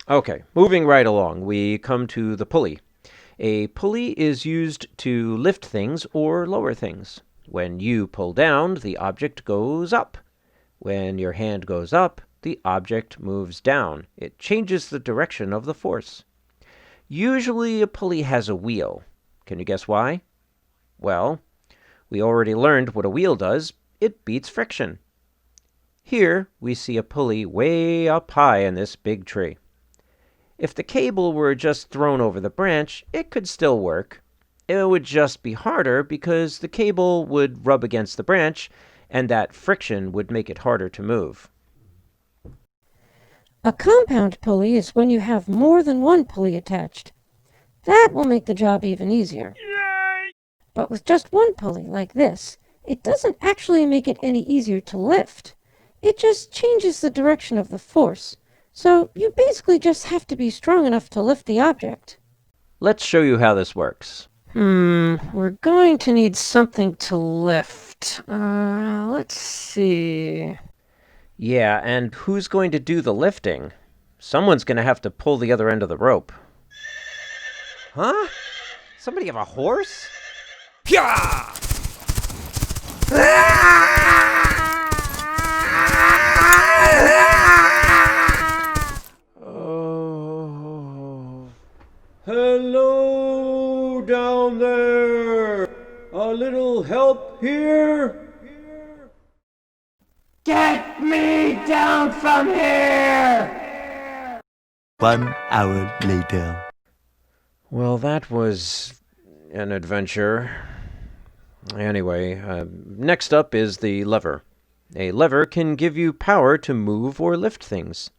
Okay, moving right along, we come to the pulley. A pulley is used to lift things or lower things. When you pull down, the object goes up. When your hand goes up, the object moves down. It changes the direction of the force. Usually a pulley has a wheel. Can you guess why? Well, we already learned what a wheel does. It beats friction. Here we see a pulley way up high in this big tree. If the cable were just thrown over the branch, it could still work. It would just be harder because the cable would rub against the branch, and that friction would make it harder to move. A compound pulley is when you have more than one pulley attached. That will make the job even easier. But with just one pulley, like this, it doesn't actually make it any easier to lift. It just changes the direction of the force. So you basically just have to be strong enough to lift the object. Let's show you how this works. We're going to need something to lift. Let's see. Yeah, and who's going to do the lifting? Someone's going to have to pull the other end of the rope. Huh? Somebody have a horse? Pya! Oh. Hello down there. A little help here? Get me down from here! 1 hour later. Well, that was an adventure. Anyway, next up is the lever. A lever can give you power to move or lift things.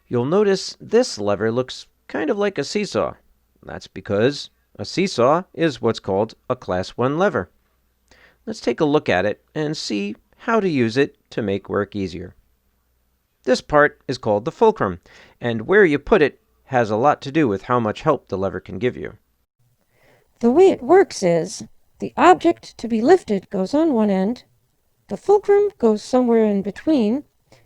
You'll notice this lever looks kind of like a seesaw. That's because a seesaw is what's called a Class 1 lever. Let's take a look at it and see how to use it to make work easier. This part is called the fulcrum, and where you put it has a lot to do with how much help the lever can give you. The way it works is, the object to be lifted goes on one end, the fulcrum goes somewhere in between,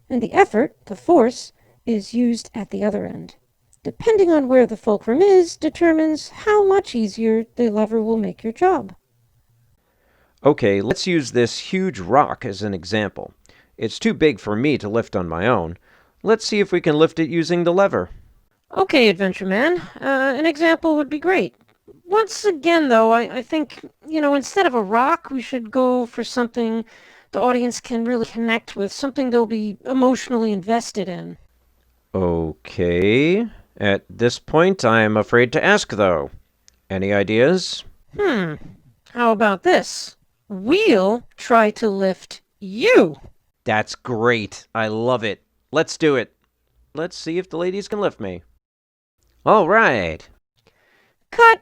and the effort, the force, is used at the other end. Depending on where the fulcrum is, determines how much easier the lever will make your job. Okay, let's use this huge rock as an example. It's too big for me to lift on my own. Let's see if we can lift it using the lever. Okay, Adventure Man, an example would be great. Once again, though, I think, instead of a rock, we should go for something the audience can really connect with, something they'll be emotionally invested in. Okay. At this point, I'm afraid to ask, though. Any ideas? How about this? We'll try to lift you. That's great. I love it. Let's do it. Let's see if the ladies can lift me. All right. Cut!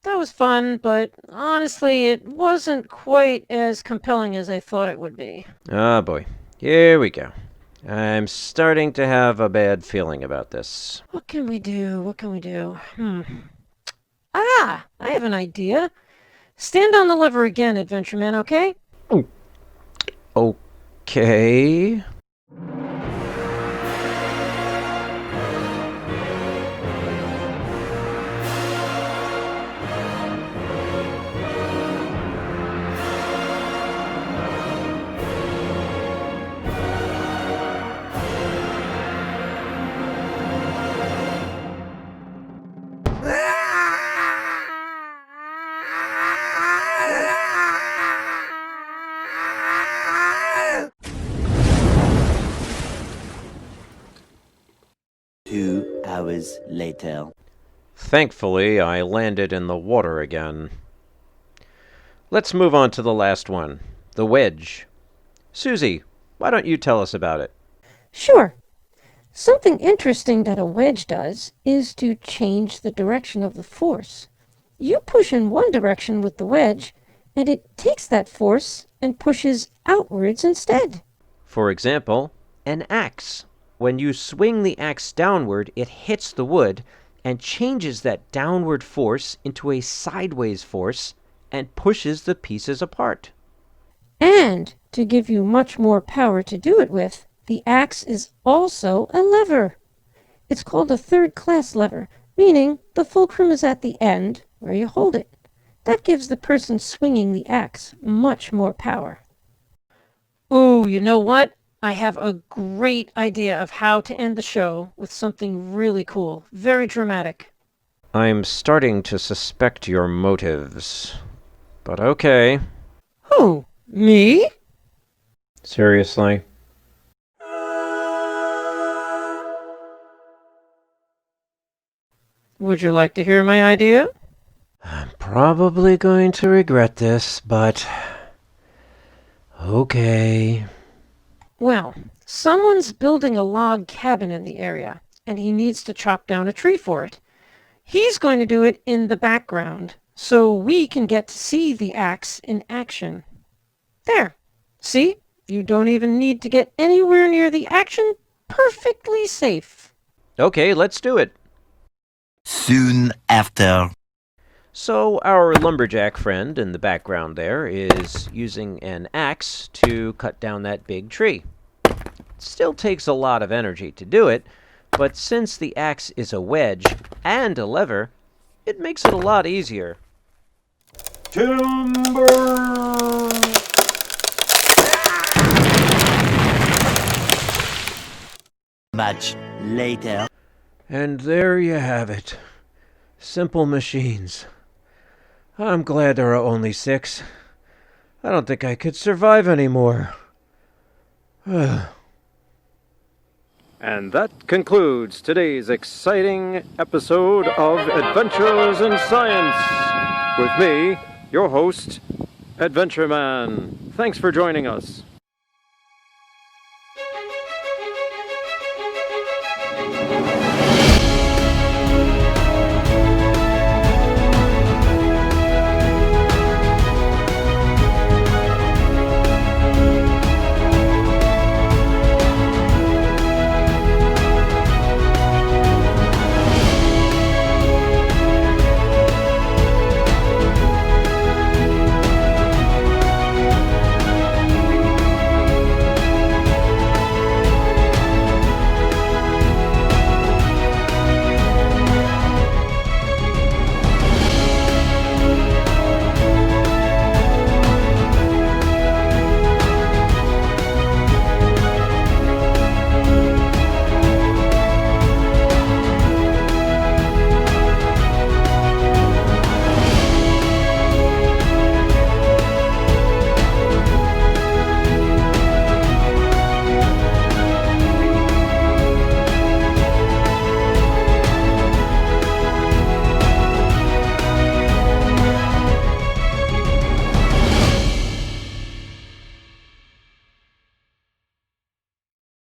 That was fun, but honestly, it wasn't quite as compelling as I thought it would be. Oh, boy. Here we go. I'm starting to have a bad feeling about this. What can we do? Ah! I have an idea. Stand on the lever again, Adventure Man, okay? Okay. Hours later. Thankfully, I landed in the water again. Let's move on to the last one, the wedge. Susie, why don't you tell us about it? Sure. Something interesting that a wedge does is to change the direction of the force. You push in one direction with the wedge, and it takes that force and pushes outwards instead. For example, an axe. When you swing the axe downward, it hits the wood and changes that downward force into a sideways force and pushes the pieces apart. And to give you much more power to do it with, the axe is also a lever. It's called a third-class lever, meaning the fulcrum is at the end where you hold it. That gives the person swinging the axe much more power. Oh, you know what? I have a great idea of how to end the show with something really cool, very dramatic. I'm starting to suspect your motives. But okay. Who? Me? Seriously? Would you like to hear my idea? I'm probably going to regret this, but... okay. Well, someone's building a log cabin in the area, and he needs to chop down a tree for it. He's going to do it in the background, so we can get to see the axe in action. There. See? You don't even need to get anywhere near the action. Perfectly safe. Okay, let's do it. Soon after. So our lumberjack friend in the background there is using an axe to cut down that big tree. It still takes a lot of energy to do it, but since the axe is a wedge and a lever, it makes it a lot easier. Timber! Much later. And there you have it. Simple machines. I'm glad there are only 6. I don't think I could survive anymore. And that concludes today's exciting episode of Adventures in Science with me, your host, Adventure Man. Thanks for joining us.